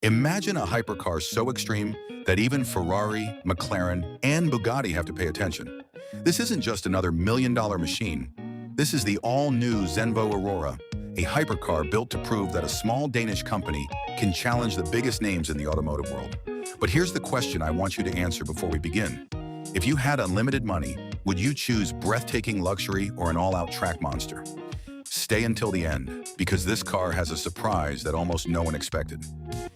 Imagine a hypercar so extreme that even Ferrari, McLaren, and Bugatti have to pay attention. This isn't just another million-dollar machine. This is the all-new Zenvo Aurora, a hypercar built to prove that a small Danish company can challenge the biggest names in the automotive world. But here's the question I want you to answer before we begin. If you had unlimited money, would you choose breathtaking luxury or an all-out track monster? Stay until the end, because this car has a surprise that almost no one expected.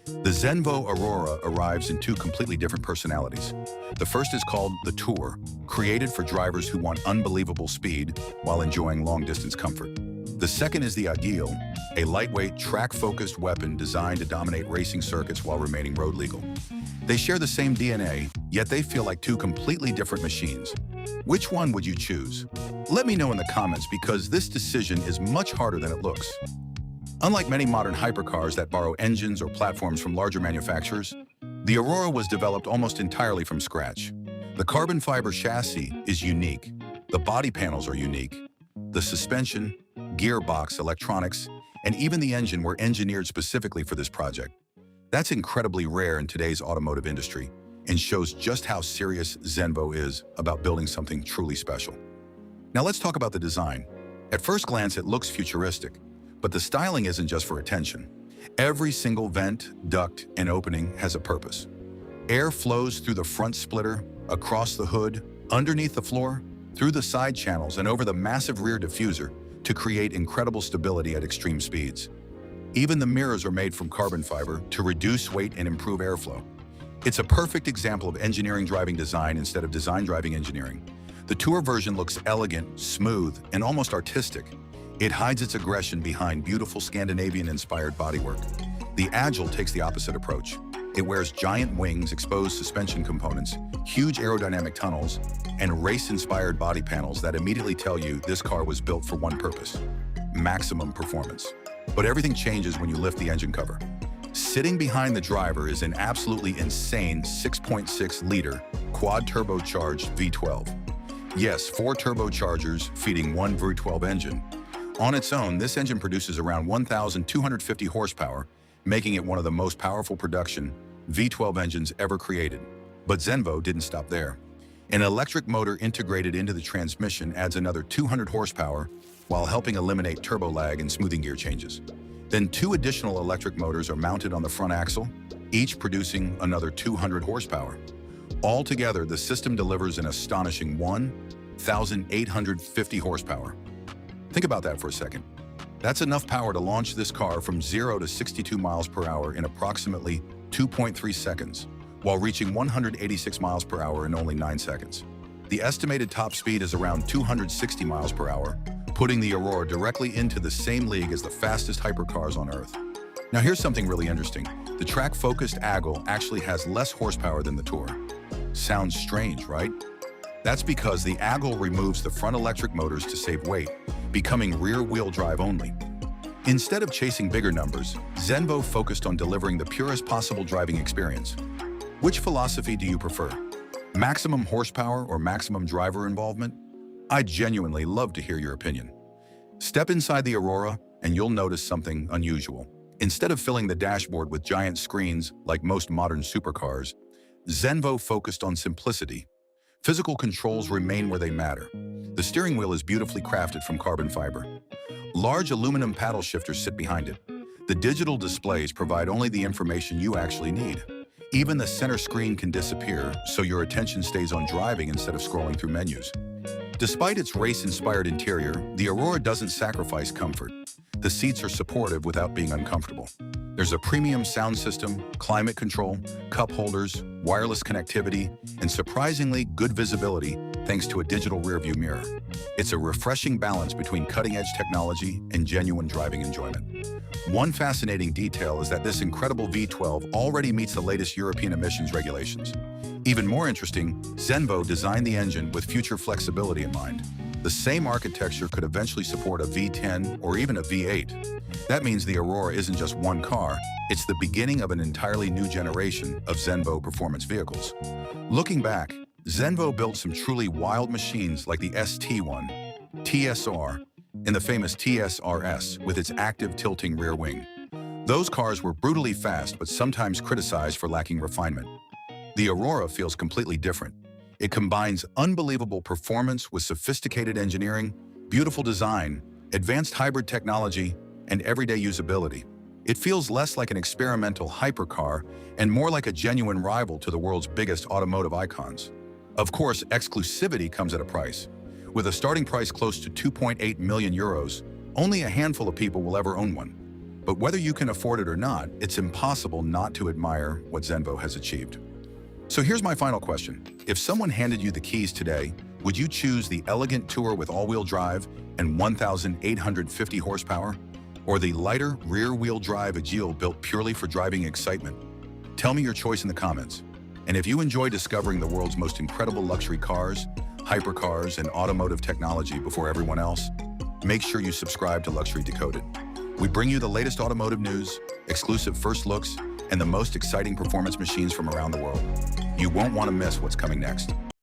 The Zenvo Aurora arrives in two completely different personalities. The first is called the Tour, created for drivers who want unbelievable speed while enjoying long-distance comfort. The second is the Agil, a lightweight, track-focused weapon designed to dominate racing circuits while remaining road legal. They share the same DNA, yet they feel like two completely different machines. Which one would you choose? Let me know in the comments, because this decision is much harder than it looks. Unlike many modern hypercars that borrow engines or platforms from larger manufacturers, the Aurora was developed almost entirely from scratch. The carbon fiber chassis is unique. The body panels are unique. The suspension, gearbox, electronics, and even the engine were engineered specifically for this project. That's incredibly rare in today's automotive industry and shows just how serious Zenvo is about building something truly special. Now let's talk about the design. At first glance, it looks futuristic, but the styling isn't just for attention. Every single vent, duct, and opening has a purpose. Air flows through the front splitter, across the hood, underneath the floor, through the side channels, and over the massive rear diffuser to create incredible stability at extreme speeds. Even the mirrors are made from carbon fiber to reduce weight and improve airflow. It's a perfect example of engineering driving design instead of design driving engineering. The Tour version looks elegant, smooth, and almost artistic. It hides its aggression behind beautiful Scandinavian-inspired bodywork. The Agil takes the opposite approach. It wears giant wings, exposed suspension components, huge aerodynamic tunnels, and race-inspired body panels that immediately tell you this car was built for one purpose: maximum performance. But everything changes when you lift the engine cover. Sitting behind the driver is an absolutely insane 6.6-liter quad-turbocharged V12. Yes, 4 turbochargers feeding one V12 engine. On its own, this engine produces around 1,250 horsepower, making it one of the most powerful production V12 engines ever created. But Zenvo didn't stop there. An electric motor integrated into the transmission adds another 200 horsepower while helping eliminate turbo lag and smoothing gear changes. Then 2 additional electric motors are mounted on the front axle, each producing another 200 horsepower. Altogether, the system delivers an astonishing 1,850 horsepower. Think about that for a second. That's enough power to launch this car from 0 to 62 miles per hour in approximately 2.3 seconds, while reaching 186 miles per hour in only 9 seconds. The estimated top speed is around 260 miles per hour, putting the Aurora directly into the same league as the fastest hypercars on Earth. Now here's something really interesting. The track-focused Agil actually has less horsepower than the Tour. Sounds strange, right? That's because the Agil removes the front electric motors to save weight, becoming rear-wheel drive only. Instead of chasing bigger numbers, Zenvo focused on delivering the purest possible driving experience. Which philosophy do you prefer? Maximum horsepower or maximum driver involvement? I'd genuinely love to hear your opinion. Step inside the Aurora and you'll notice something unusual. Instead of filling the dashboard with giant screens like most modern supercars, Zenvo focused on simplicity. Physical controls remain where they matter. The steering wheel is beautifully crafted from carbon fiber. Large aluminum paddle shifters sit behind it. The digital displays provide only the information you actually need. Even the center screen can disappear, so your attention stays on driving instead of scrolling through menus. Despite its race-inspired interior, the Aurora doesn't sacrifice comfort. The seats are supportive without being uncomfortable. There's a premium sound system, climate control, cup holders, wireless connectivity, and surprisingly good visibility thanks to a digital rearview mirror. It's a refreshing balance between cutting-edge technology and genuine driving enjoyment. One fascinating detail is that this incredible V12 already meets the latest European emissions regulations. Even more interesting, Zenvo designed the engine with future flexibility in mind. The same architecture could eventually support a V10 or even a V8. That means the Aurora isn't just one car, it's the beginning of an entirely new generation of Zenvo performance vehicles. Looking back, Zenvo built some truly wild machines like the ST1, TSR, and the famous TSRS with its active tilting rear wing. Those cars were brutally fast, but sometimes criticized for lacking refinement. The Aurora feels completely different. It combines unbelievable performance with sophisticated engineering, beautiful design, advanced hybrid technology, and everyday usability. It feels less like an experimental hypercar and more like a genuine rival to the world's biggest automotive icons. Of course, exclusivity comes at a price. With a starting price close to 2.8 million euros, only a handful of people will ever own one. But whether you can afford it or not, it's impossible not to admire what Zenvo has achieved. So here's my final question. If someone handed you the keys today, would you choose the elegant Tour with all-wheel drive and 1,850 horsepower? Or the lighter rear-wheel drive Agil built purely for driving excitement? Tell me your choice in the comments. And if you enjoy discovering the world's most incredible luxury cars, hypercars, and automotive technology before everyone else, make sure you subscribe to Luxury Decoded. We bring you the latest automotive news, exclusive first looks, and the most exciting performance machines from around the world. You won't want to miss what's coming next.